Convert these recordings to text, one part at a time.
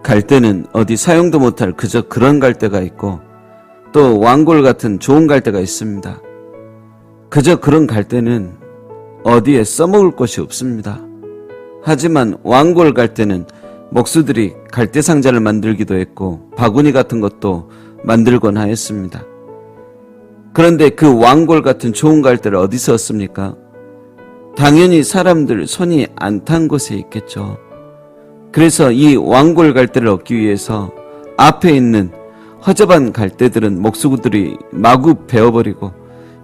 갈대는 어디 사용도 못할 그저 그런 갈대가 있고 또 왕골 같은 좋은 갈대가 있습니다. 그저 그런 갈대는 어디에 써먹을 것이 없습니다. 하지만 왕골 갈대는 목수들이 갈대 상자를 만들기도 했고 바구니 같은 것도 만들곤 하였습니다. 그런데 그 왕골 같은 좋은 갈대를 어디서 얻습니까? 당연히 사람들 손이 안 탄 곳에 있겠죠. 그래서 이 왕골 갈대를 얻기 위해서 앞에 있는 허접한 갈대들은 목수들이 마구 베어버리고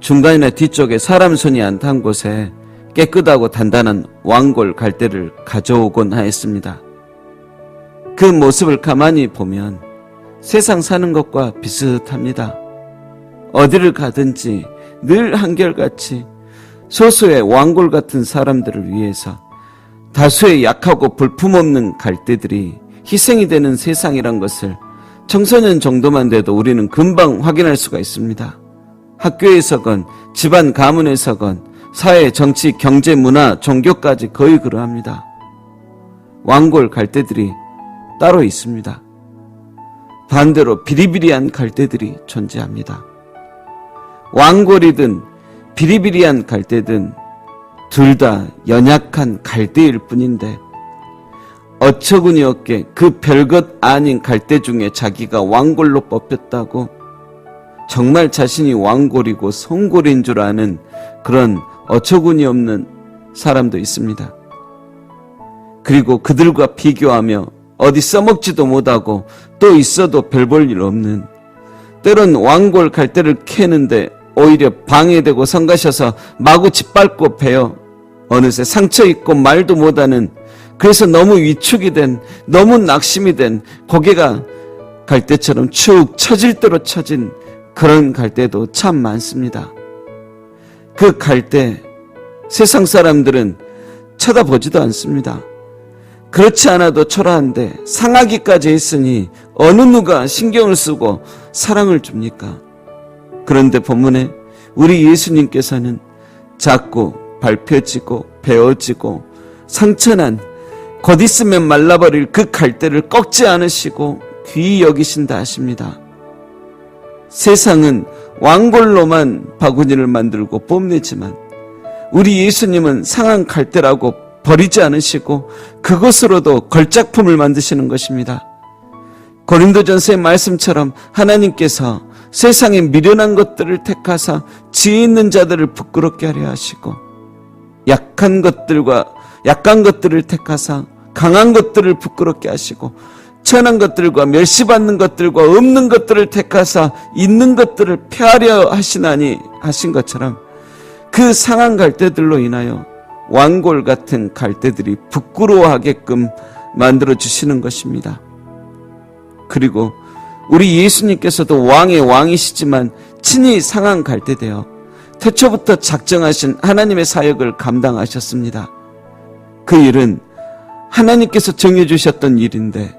중간이나 뒤쪽에 사람 손이 안 탄 곳에 깨끗하고 단단한 왕골 갈대를 가져오곤 하였습니다. 그 모습을 가만히 보면 세상 사는 것과 비슷합니다. 어디를 가든지 늘 한결같이 소수의 왕골 같은 사람들을 위해서 다수의 약하고 볼품없는 갈대들이 희생이 되는 세상이란 것을 청소년 정도만 돼도 우리는 금방 확인할 수가 있습니다. 학교에서건 집안 가문에서건 사회, 정치, 경제, 문화, 종교까지 거의 그러합니다. 왕골 갈대들이 따로 있습니다. 반대로 비리비리한 갈대들이 존재합니다. 왕골이든 비리비리한 갈대든 둘 다 연약한 갈대일 뿐인데 어처구니 없게 그 별것 아닌 갈대 중에 자기가 왕골로 뽑혔다고 정말 자신이 왕골이고 송골인 줄 아는 그런 어처구니 없는 사람도 있습니다. 그리고 그들과 비교하며 어디 써먹지도 못하고 또 있어도 별 볼 일 없는, 때론 왕골 갈대를 캐는데 오히려 방해되고 성가셔서 마구 짓밟고 베어 어느새 상처 있고 말도 못하는, 그래서 너무 위축이 된, 너무 낙심이 된, 고개가 갈대처럼 축 처질 대로 처진 그런 갈대도 참 많습니다. 그 갈대 세상 사람들은 쳐다보지도 않습니다. 그렇지 않아도 초라한데 상하기까지 했으니 어느 누가 신경을 쓰고 사랑을 줍니까? 그런데 본문에 우리 예수님께서는 자꾸 밟혀지고 베어지고 상처난, 곧 있으면 말라버릴 그 갈대를 꺾지 않으시고 귀히 여기신다 하십니다. 세상은 왕골로만 바구니를 만들고 뽐내지만 우리 예수님은 상한 갈대라고 버리지 않으시고 그것으로도 걸작품을 만드시는 것입니다. 고린도전서의 말씀처럼 하나님께서 세상에 미련한 것들을 택하사 지혜 있는 자들을 부끄럽게 하려 하시고 약한 것들을 택하사 강한 것들을 부끄럽게 하시고 천한 것들과 멸시받는 것들과 없는 것들을 택하사 있는 것들을 폐하려 하시나니 하신 것처럼 그 상한 갈대들로 인하여 왕골 같은 갈대들이 부끄러워하게끔 만들어 주시는 것입니다. 그리고 우리 예수님께서도 왕의 왕이시지만 친히 상한 갈대 되어 태초부터 작정하신 하나님의 사역을 감당하셨습니다. 그 일은 하나님께서 정해주셨던 일인데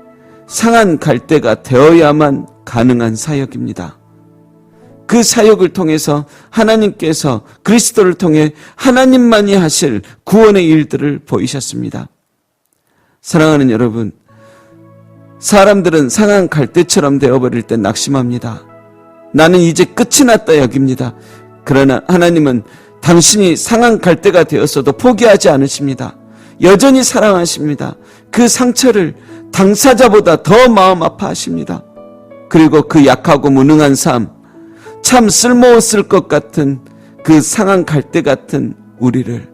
상한 갈대가 되어야만 가능한 사역입니다. 그 사역을 통해서 하나님께서 그리스도를 통해 하나님만이 하실 구원의 일들을 보이셨습니다. 사랑하는 여러분, 사람들은 상한 갈대처럼 되어버릴 때 낙심합니다. 나는 이제 끝이 났다 여깁니다. 그러나 하나님은 당신이 상한 갈대가 되었어도 포기하지 않으십니다. 여전히 사랑하십니다. 그 상처를 당사자보다 더 마음 아파하십니다. 그리고 그 약하고 무능한 삶, 참 쓸모없을 것 같은 그 상한 갈대 같은 우리를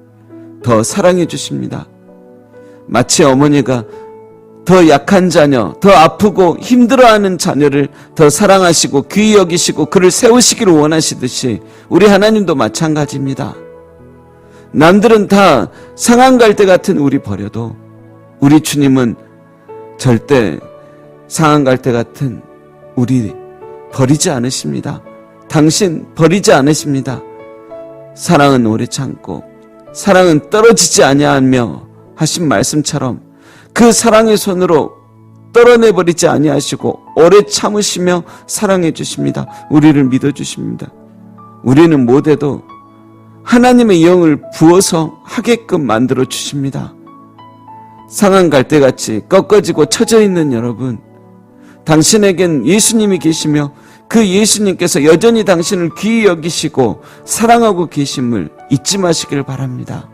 더 사랑해 주십니다. 마치 어머니가 더 약한 자녀, 더 아프고 힘들어하는 자녀를 더 사랑하시고 귀히 여기시고 그를 세우시기를 원하시듯이 우리 하나님도 마찬가지입니다. 남들은 다 상한 갈대 같은 우리 버려도 우리 주님은 절대 상한 갈대 같은 우리 버리지 않으십니다. 당신 버리지 않으십니다. 사랑은 오래 참고 사랑은 떨어지지 아니하며 하신 말씀처럼 그 사랑의 손으로 떨어내버리지 아니하시고 오래 참으시며 사랑해 주십니다. 우리를 믿어주십니다. 우리는 못해도 하나님의 영을 부어서 하게끔 만들어 주십니다. 상한 갈대같이 꺾어지고 처져 있는 여러분, 당신에겐 예수님이 계시며 그 예수님께서 여전히 당신을 귀히 여기시고 사랑하고 계심을 잊지 마시길 바랍니다.